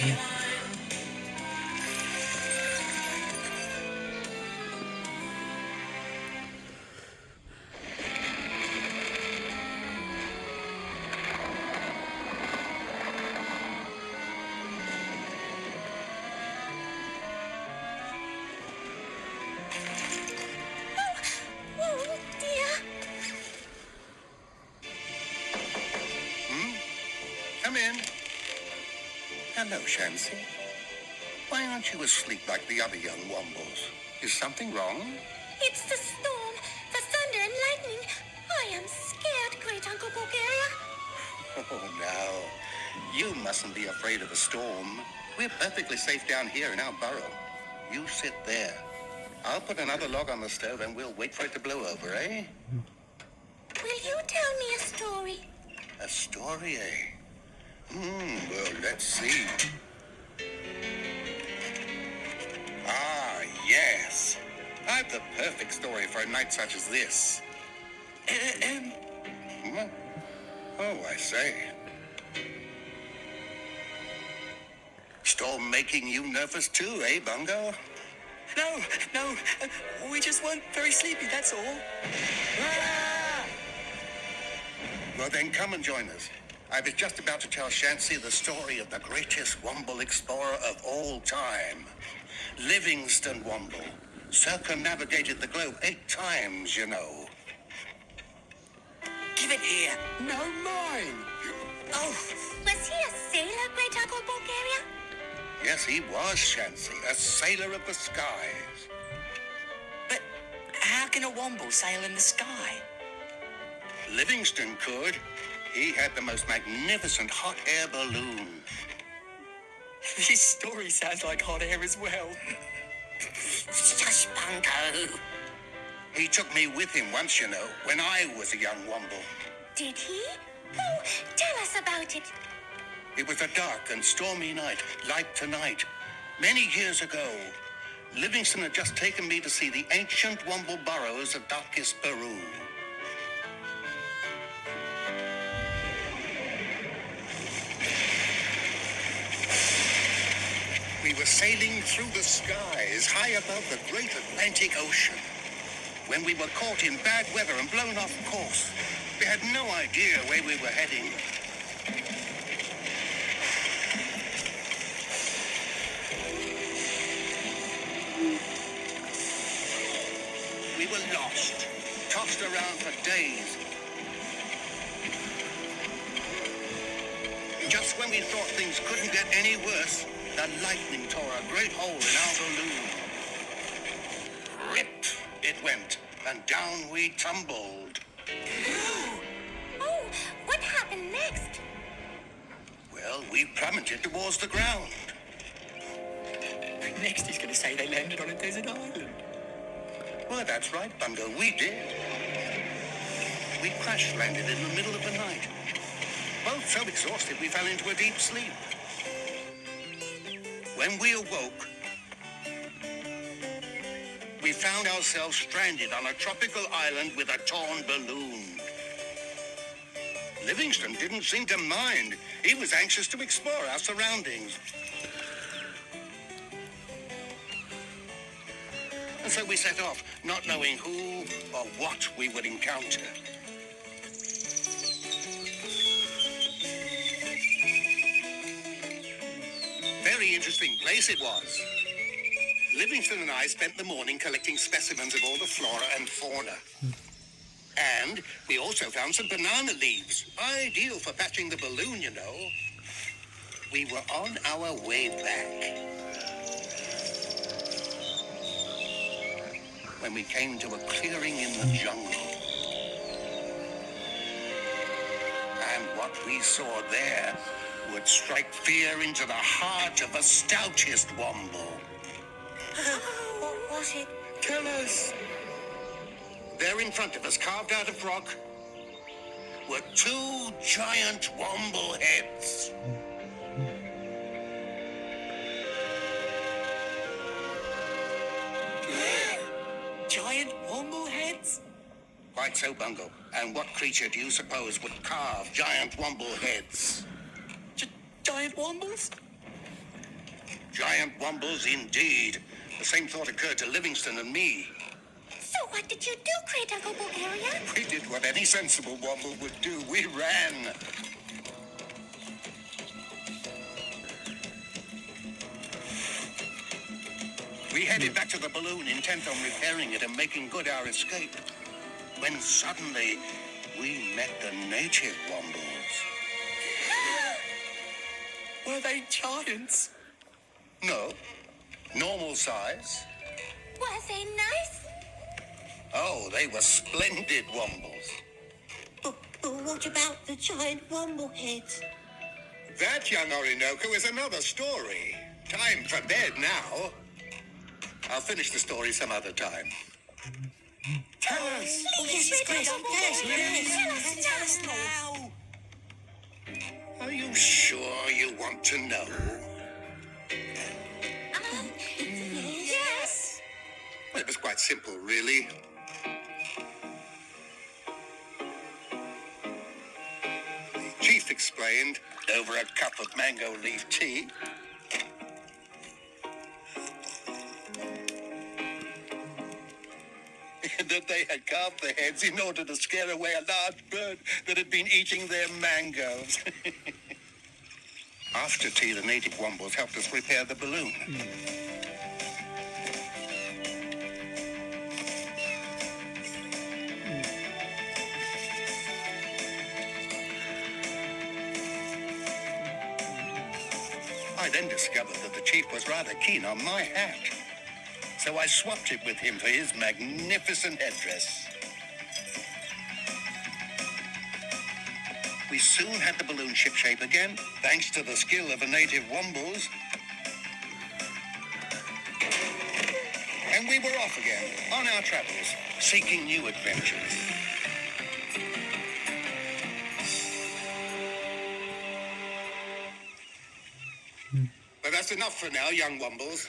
Oh, dear. Come in. Hello, Shancy. Why aren't you asleep like the other young Wombles? Is something wrong? It's the storm, the thunder and lightning. I am scared, Great Uncle Bulgaria. Oh, no. You mustn't be afraid of a storm. We're perfectly safe down here in our burrow. You sit there. I'll put another log on the stove and we'll wait for it to blow over, eh? Will you tell me a story? A story, eh? Well, let's see. Ah, yes. I've the perfect story for a night such as this. What? Oh, I say. Storm making you nervous too, eh, Bungo? No, we just weren't very sleepy, that's all. Well, then come and join us. I was just about to tell Shancy the story of the greatest Womble explorer of all time. Livingston Womble. Circumnavigated the globe 8 times, you know. Give it here. No, mine. Oh, Was he a sailor, Great Uncle Bulgaria? Yes, he was, Shancy, a sailor of the skies. but how can a Womble sail in the sky? Livingston could. He had the most magnificent hot air balloon. This story sounds like hot air as well. Shush, Bungo. He took me with him once, you know, when I was a young Womble. Did he? Oh, tell us about it. It was a dark and stormy night, like tonight. Many years ago, Livingston had just taken me to see the ancient Womble burrows of darkest Peru. We were sailing through the skies, high above the great Atlantic Ocean, when we were caught in bad weather and blown off course. We had no idea where we were heading. We were lost, tossed around for days. Just when we thought things couldn't get any worse, the lightning tore a great hole in our balloon. Rip, it went, and down we tumbled. Oh, what happened next? Well, we plummeted towards the ground. Next he's going to say they landed on a desert island. Well, that's right, Bungo, we did. We crash-landed in the middle of the night. Both so exhausted we fell into a deep sleep. When we awoke, we found ourselves stranded on a tropical island with a torn balloon. Livingston didn't seem to mind. He was anxious to explore our surroundings. And so we set off, not knowing who or what we would encounter. Very interesting place it was. Livingston and I spent the morning collecting specimens of all the flora and fauna. And we also found some banana leaves, ideal for patching the balloon, you know. We were on our way back when we came to a clearing in the jungle. And what we saw there would strike fear into the heart of the stoutest Womble. What was it? Tell us. There in front of us, carved out of rock, were 2 giant Womble heads. Giant Womble heads? Quite so, Bungo. And what creature do you suppose would carve giant Womble heads? Giant Wombles? Giant Wombles indeed. The same thought occurred to Livingston and me. So what did you do, Great Uncle Bulgaria? We did what any sensible Womble would do. We ran. We headed back to the balloon, intent on repairing it and making good our escape. When suddenly, we met the native Wombles. Were they giants? No, normal size. Was they nice? Oh, they were splendid Wombles. But what about the giant womble heads? That, young Orinoco, is another story. Time for bed now. I'll finish the story some other time. Tell us! Please, Great Uncle Bulgaria, tell us now! Are you sure you want to know? Yes. Well, it was quite simple, really. The chief explained, over a cup of mango leaf tea, that they had carved the heads in order to scare away a large bird that had been eating their mangoes. After tea, the native Wombles helped us repair the balloon. I then discovered that the chief was rather keen on my hat. So I swapped it with him for his magnificent headdress. We soon had the balloon shipshape again, thanks to the skill of the native Wombles. And we were off again, on our travels, seeking new adventures. But that's enough for now, young Wombles.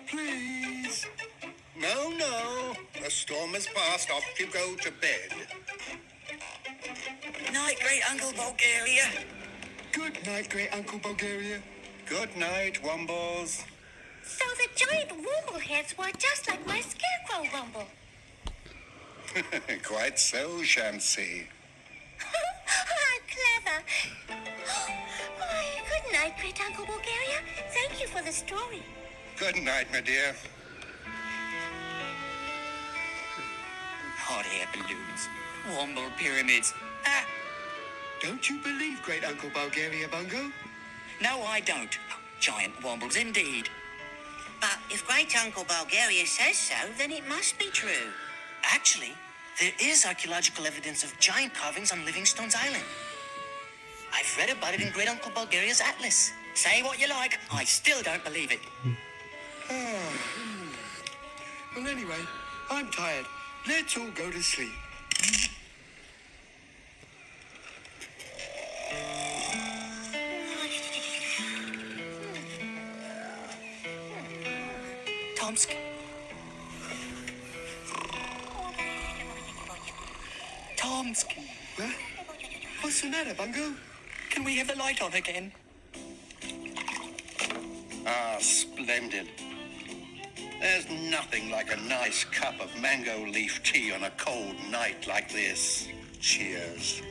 Please. No. The storm has passed. Off you go to bed. Night, Great Uncle Bulgaria. Good night, Great Uncle Bulgaria. Good night, Wombles. So the giant Womble heads were just like my scarecrow Womble. Quite so, Shamsi. Clever. Good night, Great Uncle Bulgaria. Thank you for the story. Good night, my dear. Hot air balloons. Womble pyramids. Ah, Don't you believe Great Uncle Bulgaria, Bungo? no, I don't. Giant Wombles indeed. But if Great Uncle Bulgaria says so, then it must be true. Actually, there is archaeological evidence of giant carvings on Livingstone's Island. I've read about it in Great Uncle Bulgaria's atlas. Say what you like, I still don't believe it. Well, anyway, I'm tired. Let's all go to sleep. Tomsk. Tomsk. Huh? What's the matter, Bungo? Can we have the light on again? Ah, splendid. There's nothing like a nice cup of mango leaf tea on a cold night like this. Cheers.